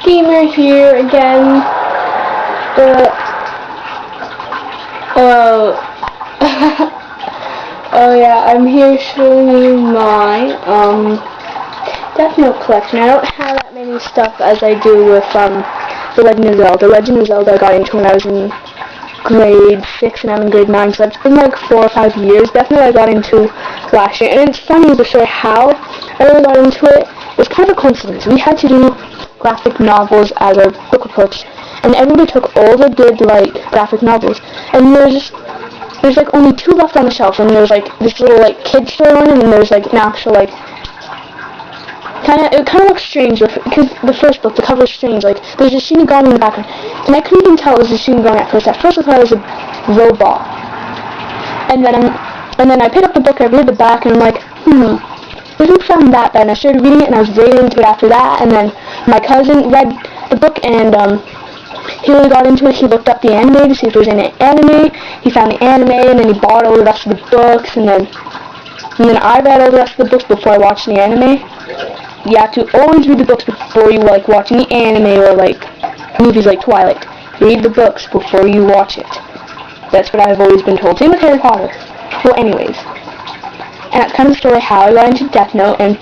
Gamer here again. Oh, oh yeah, I'm here showing you my Death Note collection. I don't have that many stuff as I do with The Legend of Zelda. Legend of Zelda I got into when I was in grade 6 and I'm in grade 9, so that's been like 4 or 5 years. Death Note I got into last year, and it's funny to show how I really got into it. It was kind of a coincidence. We had to do graphic novels as our book approach, and everybody took all the good like graphic novels, and there's like only 2 left on the shelf, and there's like this little like kid story one, and then there's like an actual like it kind of looks strange because the first book, the cover is strange. Like there's a Shinigami in the background, and I couldn't even tell it was a Shinigami at first. At first I thought it was a robot, and then I picked up the book, I read the back, and I'm like, doesn't sound that bad. And I started reading it, and I was really into it after that. And then my cousin read the book, and he really got into it. He looked up the anime to see if there was any anime. He found the anime, and then he bought all the rest of the books, and then I read all the rest of the books before I watched the anime. You have to always read the books before you like watching the anime or like movies like Twilight. Read the books before you watch it. That's what I've always been told. Same with Harry Potter. Well, anyways. And that's kind of the story how I got into Death Note, and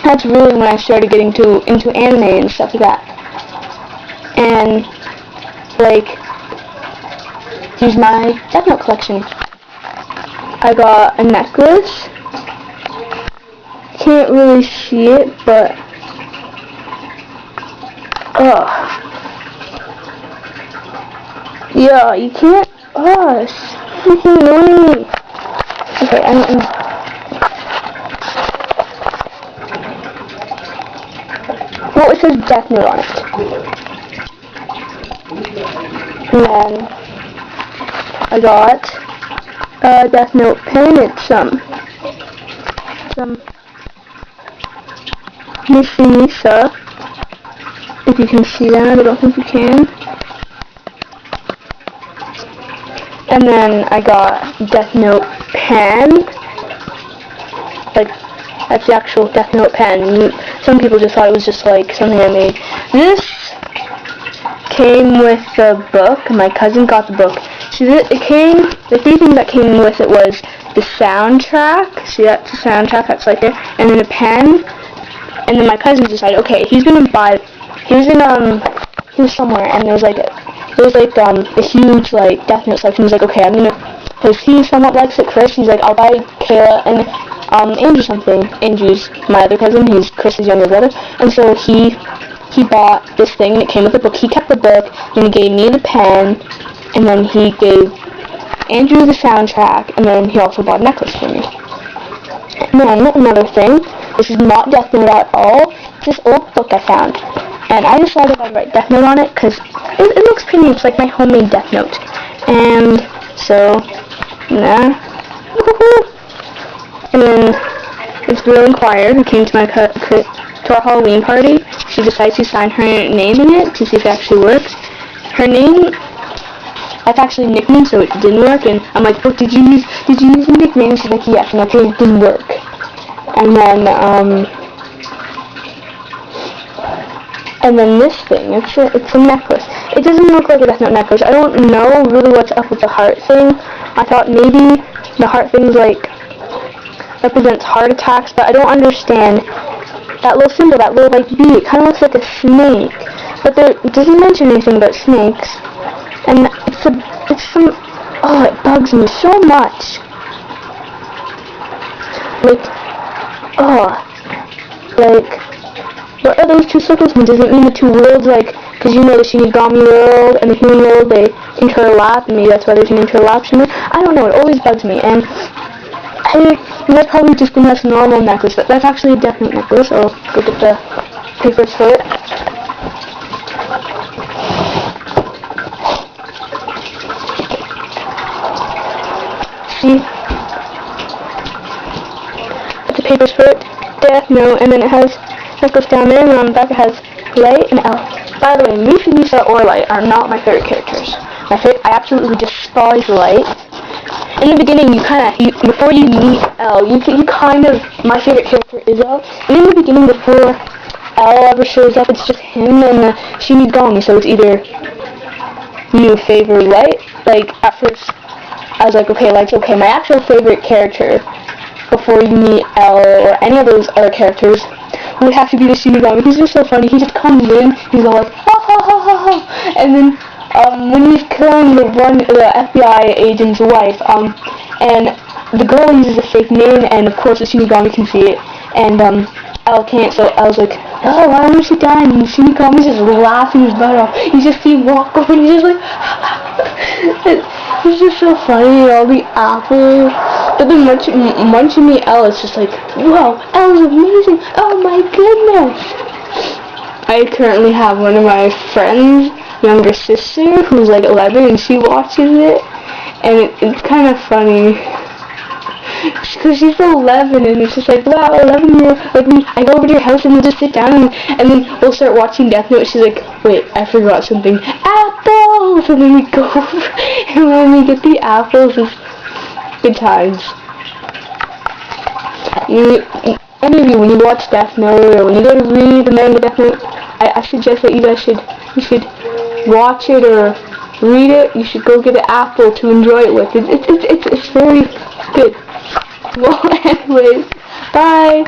that's really when I started getting into anime and stuff like that. And, like, here's my Death Note collection. I got a necklace. Can't really see it, but, yeah, you can't, it's freaking annoying. Okay, well, it says Death Note on it. And then I got a Death Note pen. It's some Missy Misa. If you can see that, I don't think you can. And then I got Death Note pen. Like, that's the actual Death Note pen. Some people just thought it was just like something I made. This came with the book. My cousin got the book. See, the 3 things that came with it was the soundtrack. See, that's the soundtrack. That's right there. And then a pen. And then my cousin decided, okay, he's gonna buy. He was somewhere, and there was a huge like Death Note section. He's like, okay, because he somewhat likes it. Chris, he's like, I'll buy Kayla and Andrew something. Andrew's my other cousin. He's Chris's younger brother, and so he bought this thing, and it came with the book. He kept the book, and he gave me the pen, and then he gave Andrew the soundtrack, and then he also bought a necklace for me. And then another thing, this is not Death Note at all. It's this old book I found, and I decided I'd write Death Note on it because it looks pretty neat. It's like my homemade Death Note, and so And then this girl inquired who came to our Halloween party. She decided to sign her name in it to see if it actually works. Her name, that's actually a nickname, so it didn't work. And I'm like, oh, did you use a nickname? She's like, yes. And okay, it didn't work. And then this thing, it's a necklace. It doesn't look like a Death Note necklace. I don't know really what's up with the heart thing. I thought maybe the heart thing's like represents heart attacks, but I don't understand that little symbol, that little like bee. It kind of looks like a snake, but it doesn't mention anything about snakes. And it bugs me so much. What are those 2 circles mean? Does it mean the 2 worlds, like, because you know the Shinigami world and the human world, they interlap, and maybe that's why there's an interlapse in it? I don't know, it always bugs me, and that's probably just been a normal necklace, but that's actually a Death Note necklace. I'll go get the papers for it. See? Got the papers for it. Death Note, and then it has necklace down there, and on the back it has Light and L. By the way, Misa, Misa, or Light are not my favorite characters. I absolutely despise Light. In the beginning, before you meet L, my favorite character is L, and in the beginning, before L ever shows up, it's just him and Shinigami. So it's either new favorite, right? Like at first, I was like, okay, my actual favorite character before you meet L or any of those other characters would have to be the Shinigami. He's just so funny. He just comes in, he's all like, ha ha ha ha ha, and then when he's killing the FBI agent's wife, and the girl uses a fake name, and of course the Shinigami can see it, and L can't, so L's like, oh, why was she dying? And Shinigami's just laughing his butt off. He's just seeing walk over, and he's just like, it's just so funny, all the apples. But then munching me L is just like, whoa, L's amazing, oh my goodness. I currently have one of my friends' younger sister who's like 11, and she watches it, and it's kind of funny. Because she's 11, and it's just like, wow, 11-year-old, like, I go over to your house and we'll just sit down, and then we'll start watching Death Note. She's like, wait, I forgot something, apples, and then we go over, and when we get the apples, it's good times. Any of you, when you watch Death Note, or when you go to read the manga Death Note, I suggest that you guys should watch it or read it. You should go get an apple to enjoy it with. It's very good. Well, anyways, bye.